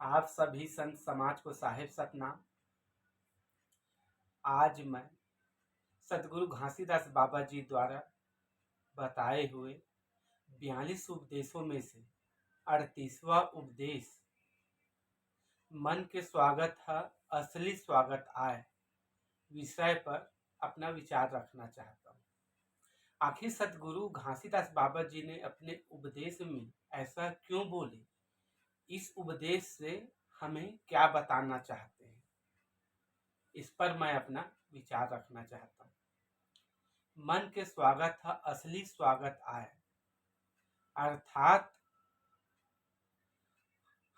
आप सभी संत समाज को साहिब सतनाम। आज मैं सदगुरु घासीदास बाबा जी द्वारा बताए हुए 42 उपदेशों में से 38वां उपदेश मन के स्वागत है असली स्वागत आए विषय पर अपना विचार रखना चाहता हूँ। आखिर सदगुरु घासीदास बाबा जी ने अपने उपदेश में ऐसा क्यों बोले? इस उपदेश से हमें क्या बताना चाहते हैं, इस पर मैं अपना विचार रखना चाहता हूँ। मन के स्वागत है असली स्वागत आए, अर्थात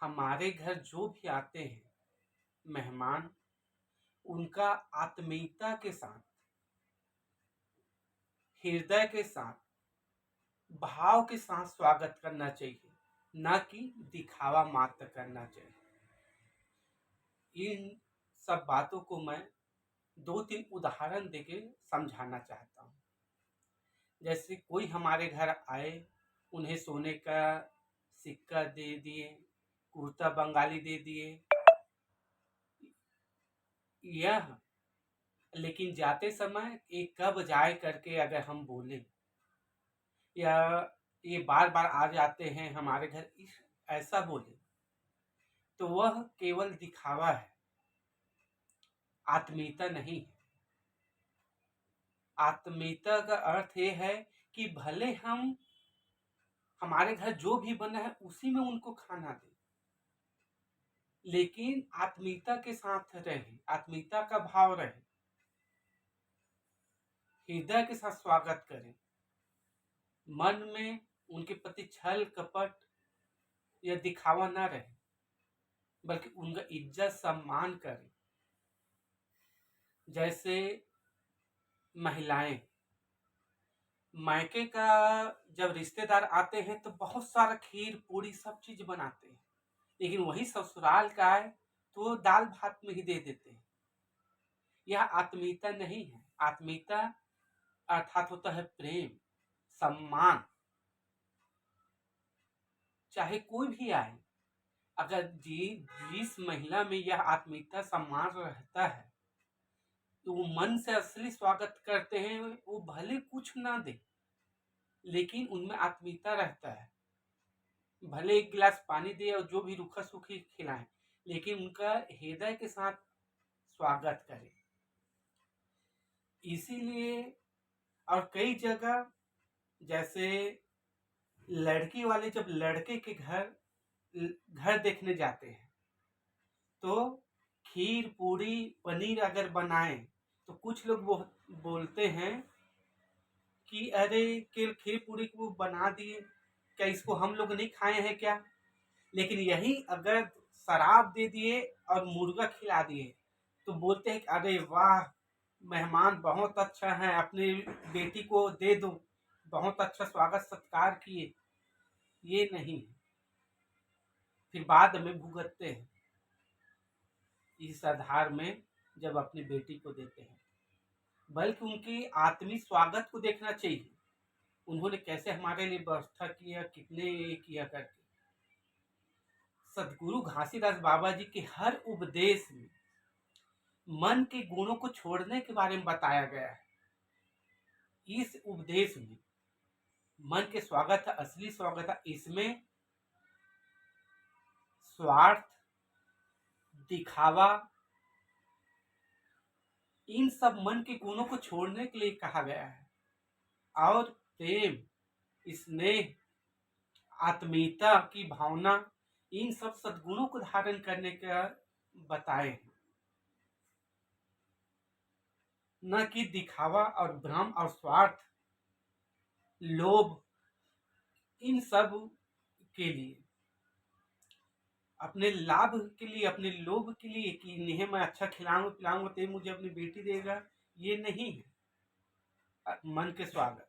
हमारे घर जो भी आते हैं मेहमान, उनका आत्मीयता के साथ, हृदय के साथ, भाव के साथ स्वागत करना चाहिए, न कि दिखावा मात्र करना चाहिए। इन सब बातों को मैं 2-3 उदाहरण देके समझाना चाहता हूँ। जैसे कोई हमारे घर आए, उन्हें सोने का सिक्का दे दिए, कुर्ता बंगाली दे दिए, यह लेकिन जाते समय एक कब जाए करके अगर हम बोले, या ये बार बार आ जाते हैं हमारे घर, इस ऐसा बोले, तो वह केवल दिखावा है, आत्मीयता नहीं है। आत्मीयता का अर्थ ये है कि भले हम हमारे घर जो भी बना है उसी में उनको खाना दें, लेकिन आत्मीयता के साथ रहे, आत्मीयता का भाव रहे, हृदय के साथ स्वागत करें, मन में उनके प्रति छल कपट या दिखावा ना रहे, बल्कि उनका इज्जत सम्मान करें। जैसे महिलाएं, मायके का जब रिश्तेदार आते हैं तो बहुत सारा खीर पूरी सब चीज बनाते हैं, लेकिन वही ससुराल का है तो दाल भात में ही दे देते हैं। यह आत्मीयता नहीं है। आत्मीयता अर्थात होता है प्रेम, सम्मान। चाहे कोई भी आए, अगर जिस महिला में यह आत्मीयता सम्मान रहता है तो वो मन से असली स्वागत करते हैं। वो भले कुछ ना दे, लेकिन उनमें आत्मीयता रहता है। भले एक गिलास पानी दे और जो भी रूखा सूखी खिलाएं, लेकिन उनका हृदय के साथ स्वागत करें। इसीलिए और कई जगह, जैसे लड़की वाले जब लड़के के घर देखने जाते हैं तो खीर पूरी पनीर अगर बनाएं तो कुछ लोग बोलते हैं कि अरे खीर पूरी को बना दिए, क्या इसको हम लोग नहीं खाए हैं क्या? लेकिन यही अगर शराब दे दिए और मुर्गा खिला दिए तो बोलते हैं कि अरे वाह, मेहमान बहुत अच्छा है, अपनी बेटी को दे दो, बहुत अच्छा स्वागत सत्कार किए। ये नहीं है, फिर बाद में भुगतते हैं इस आधार में जब अपनी बेटी को देते हैं। बल्कि उनके आत्मीय स्वागत को देखना चाहिए, उन्होंने कैसे हमारे लिए व्यवस्था किया, कितने किया करके। सदगुरु घासीदास बाबा जी के हर उपदेश में मन के गुणों को छोड़ने के बारे में बताया गया है। इस उपदेश में मन के स्वागत है असली स्वागत है, इसमें स्वार्थ, दिखावा, इन सब मन के गुणों को छोड़ने के लिए कहा गया है। और प्रेम, स्नेह, आत्मीयता की भावना, इन सब सद्गुणों को धारण करने का बताए हैं, न कि दिखावा और भ्रम और स्वार्थ, लोभ, इन सब के लिए, अपने लाभ के लिए, अपने लोभ के लिए कि इन्हें मैं अच्छा खिलाऊंगा पिलाऊंगा तो मुझे अपनी बेटी देगा, ये नहीं है मन के स्वागत।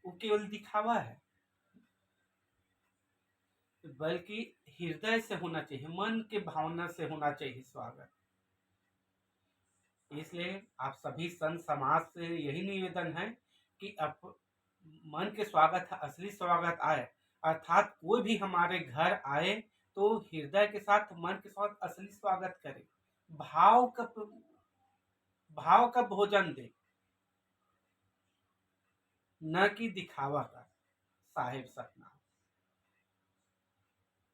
वो केवल दिखावा है, बल्कि हृदय से होना चाहिए, मन के भावना से होना चाहिए स्वागत। इसलिए आप सभी संत समाज से यही निवेदन है कि मन के स्वागत है असली स्वागत आए, अर्थात कोई भी हमारे घर आए तो हृदय के साथ, मन के साथ असली स्वागत करे, भाव का भाव का भोजन दे, न कि दिखावा का। साहेब सतना।